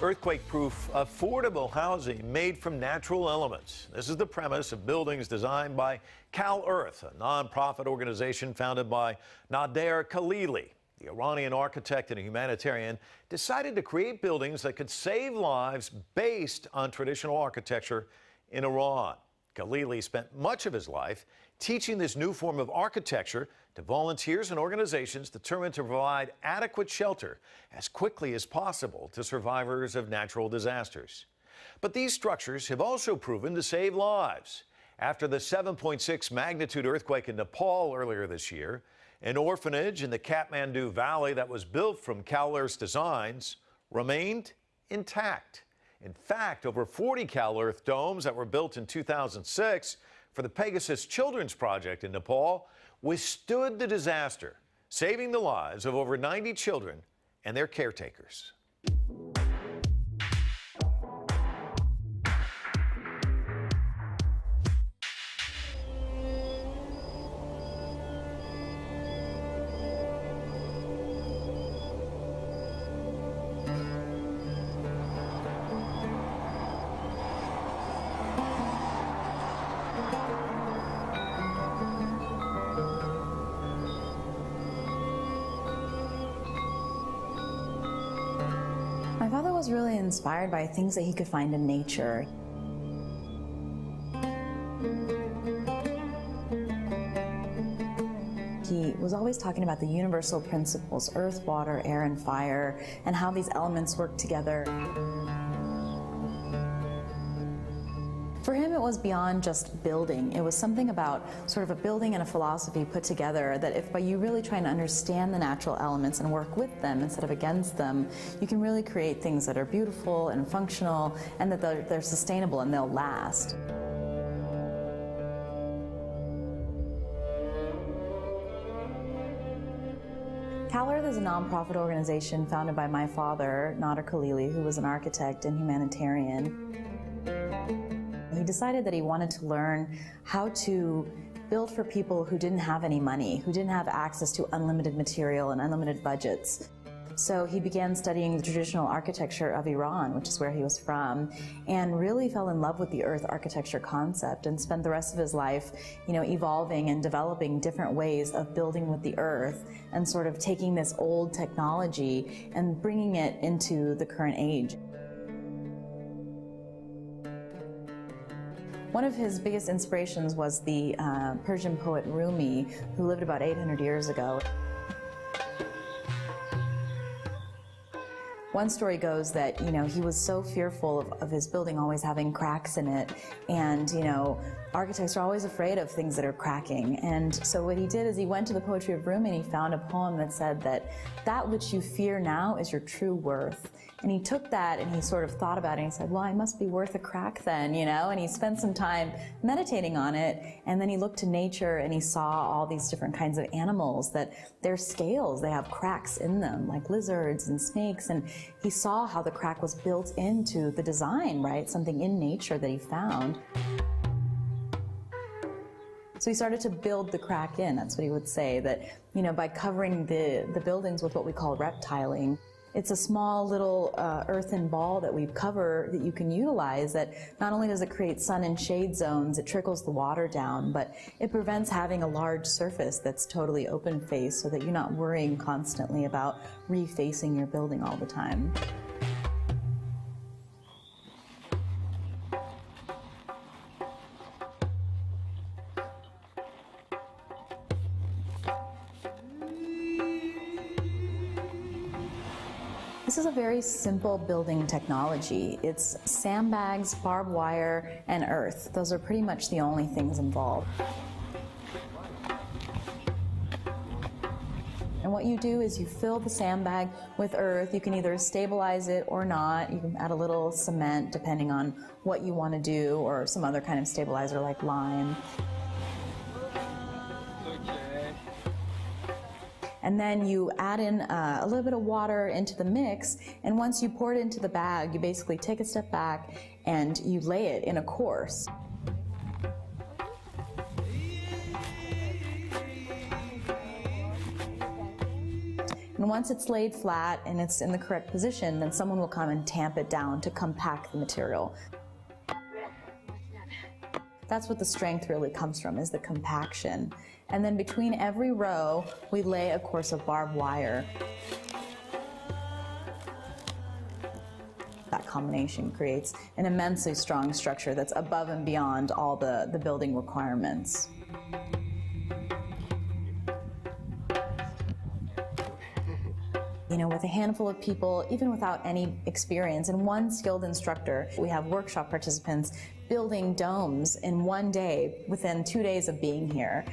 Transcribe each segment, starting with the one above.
Earthquake-proof, affordable housing made from natural elements. This is the premise of buildings designed by CalEarth, a nonprofit organization founded by Nader Khalili. The Iranian architect and humanitarian decided to create buildings that could save lives based on traditional architecture in Iran. Khalili spent much of his life teaching this new form of architecture to volunteers and organizations determined to provide adequate shelter as quickly as possible to survivors of natural disasters. But these structures have also proven to save lives. After the 7.6 magnitude earthquake in Nepal earlier this year, an orphanage in the Kathmandu Valley that was built from CalEarth's designs remained intact. In fact, over 40 CalEarth domes that were built in 2006 for the Pegasus Children's Project in Nepal withstood the disaster, saving the lives of over 90 children and their caretakers. My father was really inspired by things that he could find in nature. He was always talking about the universal principles, earth, water, air, and fire, and how these elements work together. For him, it was beyond just building. It was something about sort of a building and a philosophy put together that if by you really trying to understand the natural elements and work with them instead of against them, you can really create things that are beautiful and functional and that they're sustainable and they'll last. CalEarth is a nonprofit organization founded by my father, Nader Khalili, who was an architect and humanitarian. He decided that he wanted to learn how to build for people who didn't have any money, who didn't have access to unlimited material and unlimited budgets. So he began studying the traditional architecture of Iran, which is where he was from, and really fell in love with the earth architecture concept and spent the rest of his life, evolving and developing different ways of building with the earth and sort of taking this old technology and bringing it into the current age. One of his biggest inspirations was the Persian poet Rumi, who lived about 800 years ago. One story goes that, he was so fearful of his building always having cracks in it, and, architects are always afraid of things that are cracking. And so what he did is he went to the poetry of Rumi and he found a poem that said that which you fear now is your true worth. And he took that and he sort of thought about it and he said, well, I must be worth a crack then, and he spent some time meditating on it. And then he looked to nature and he saw all these different kinds of animals that their scales, they have cracks in them, like lizards and snakes. And he saw how the crack was built into the design, right? Something in nature that he found. So he started to build the crack in. That's what he would say, that, by covering the buildings with what we call reptiling. It's a small little earthen ball that we cover that you can utilize that not only does it create sun and shade zones, it trickles the water down, but it prevents having a large surface that's totally open face so that you're not worrying constantly about refacing your building all the time. This is a very simple building technology. It's sandbags, barbed wire, and earth. Those are pretty much the only things involved. And what you do is you fill the sandbag with earth. You can either stabilize it or not. You can add a little cement depending on what you want to do, or some other kind of stabilizer like lime. And then you add in a little bit of water into the mix, and once you pour it into the bag, you basically take a step back and you lay it in a course. And once it's laid flat and it's in the correct position, then someone will come and tamp it down to compact the material. That's what the strength really comes from, is the compaction. And then between every row, we lay a course of barbed wire. That combination creates an immensely strong structure that's above and beyond all the building requirements. You know, with a handful of people, even without any experience, and one skilled instructor, we have workshop participants building domes in one day within 2 days of being here.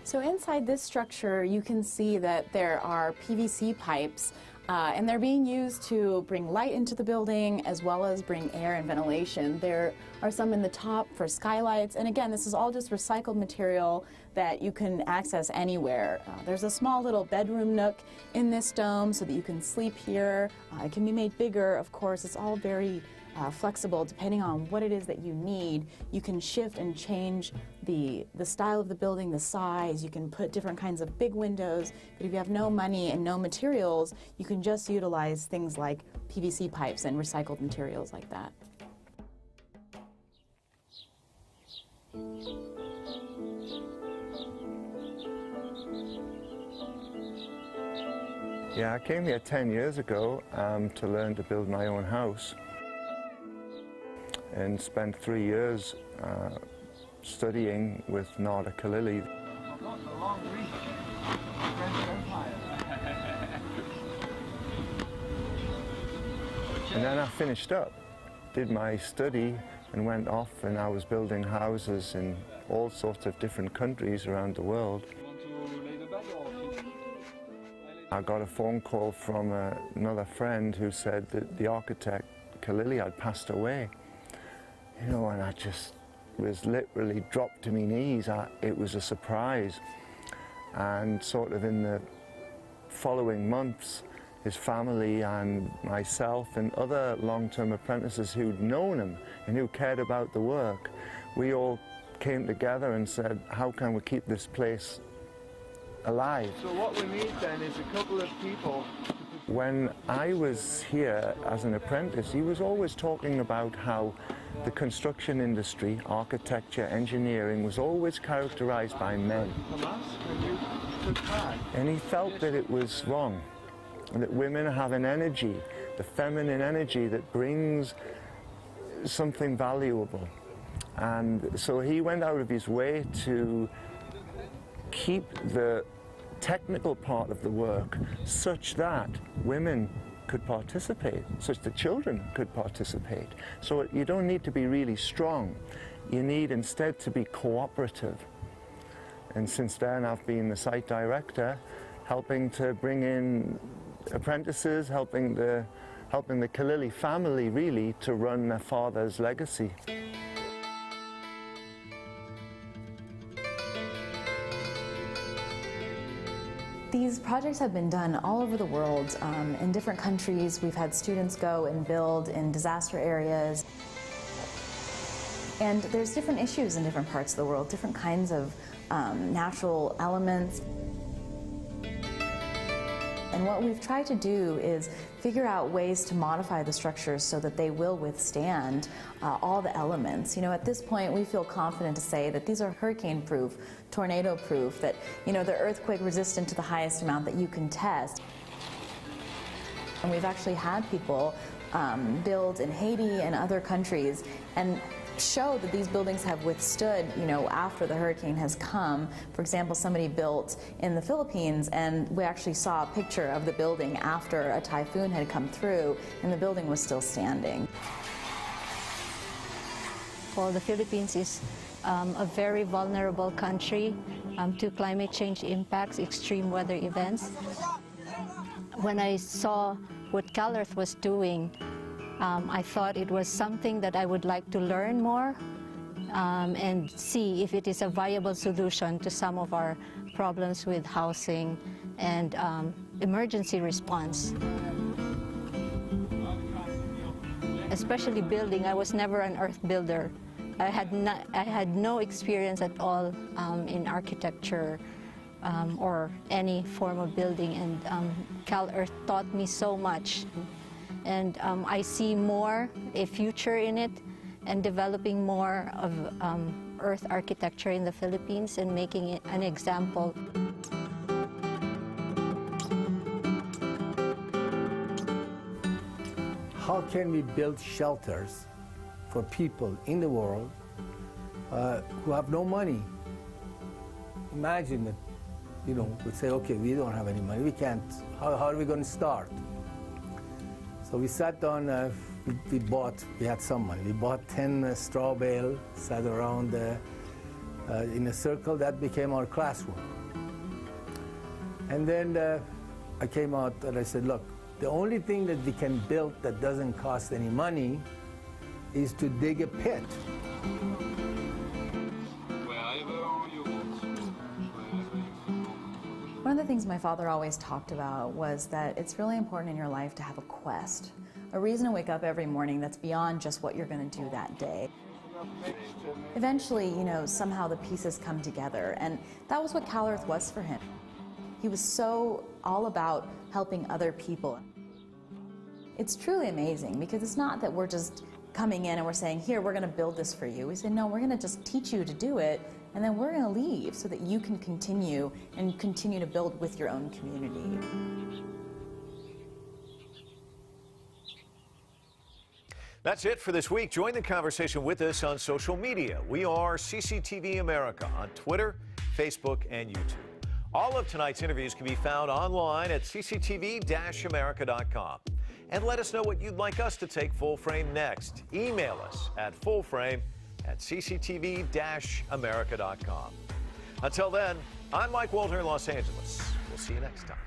So inside this structure, you can see that there are PVC pipes, and they're being used to bring light into the building as well as bring air and ventilation. There are some in the top for skylights, and again, this is all just recycled material that you can access anywhere. There's a small little bedroom nook in this dome so that you can sleep here. It can be made bigger, of course. It's all very flexible depending on what it is that you need. You can shift and change the style of the building, the size. You can put different kinds of big windows, but if you have no money and no materials, you can just utilize things like PVC pipes and recycled materials like that. Yeah, I came here 10 years ago to learn to build my own house, and spent 3 years studying with Nada Khalili. And then I finished up, did my study, and went off, and I was building houses in all sorts of different countries around the world. I got a phone call from another friend who said that the architect Khalili had passed away. You know, and I just was literally dropped to my knees. It was a surprise. And sort of in the following months, his family and myself and other long-term apprentices who'd known him and who cared about the work, we all came together and said, how can we keep this place alive? So what we need then is a couple of people. When I was here as an apprentice, he was always talking about how the construction industry, architecture, engineering, was always characterized by men. And he felt that it was wrong, and that women have an energy, the feminine energy that brings something valuable. And so he went out of his way to keep the technical part of the work such that women could participate, such that children could participate. So you don't need to be really strong. You need instead to be cooperative. And since then I've been the site director, helping to bring in apprentices, helping the Khalili family really to run their father's legacy. These projects have been done all over the world. In different countries, we've had students go and build in disaster areas. And there's different issues in different parts of the world, different kinds of natural elements. And what we've tried to do is figure out ways to modify the structures so that they will withstand all the elements. You know, at this point, we feel confident to say that these are hurricane-proof, tornado-proof, that, you know, they're earthquake-resistant to the highest amount that you can test. And we've actually had people build in Haiti and other countries and show that these buildings have withstood, you know, after the hurricane has come. For example, somebody built in the Philippines, and we actually saw a picture of the building after a typhoon had come through, and the building was still standing. Well, the Philippines is a very vulnerable country to climate change impacts, extreme weather events. When I saw what CalEarth was doing, I thought it was something that I would like to learn more and see if it is a viable solution to some of our problems with housing and emergency response. especially building. I was never an earth builder. I had no experience at all in architecture or any form of building, and CalEarth taught me so much. And I see a future in it, and developing more of earth architecture in the Philippines and making it an example. How can we build shelters for people in the world who have no money? Imagine that, we say, okay, we don't have any money, we can't, how are we going to start? So we sat down, we had some money. We bought 10 straw bales, sat around in a circle. That became our classroom. And then I came out and I said, look, the only thing that we can build that doesn't cost any money is to dig a pit. One of the things my father always talked about was that it's really important in your life to have a quest, a reason to wake up every morning that's beyond just what you're going to do that day. Eventually, somehow the pieces come together, and that was what CalEarth was for him. He was so all about helping other people. It's truly amazing, because it's not that we're just coming in and we're saying, here, we're going to build this for you. We say, no, we're going to just teach you to do it, and then we're going to leave so that you can continue to build with your own community. That's it for this week. Join the conversation with us on social media. We are CCTV America on Twitter, Facebook, and YouTube. All of tonight's interviews can be found online at cctv-america.com. And let us know what you'd like us to take full frame next. Email us at fullframe@cctv-america.com. Until then, I'm Mike Walter in Los Angeles. We'll see you next time.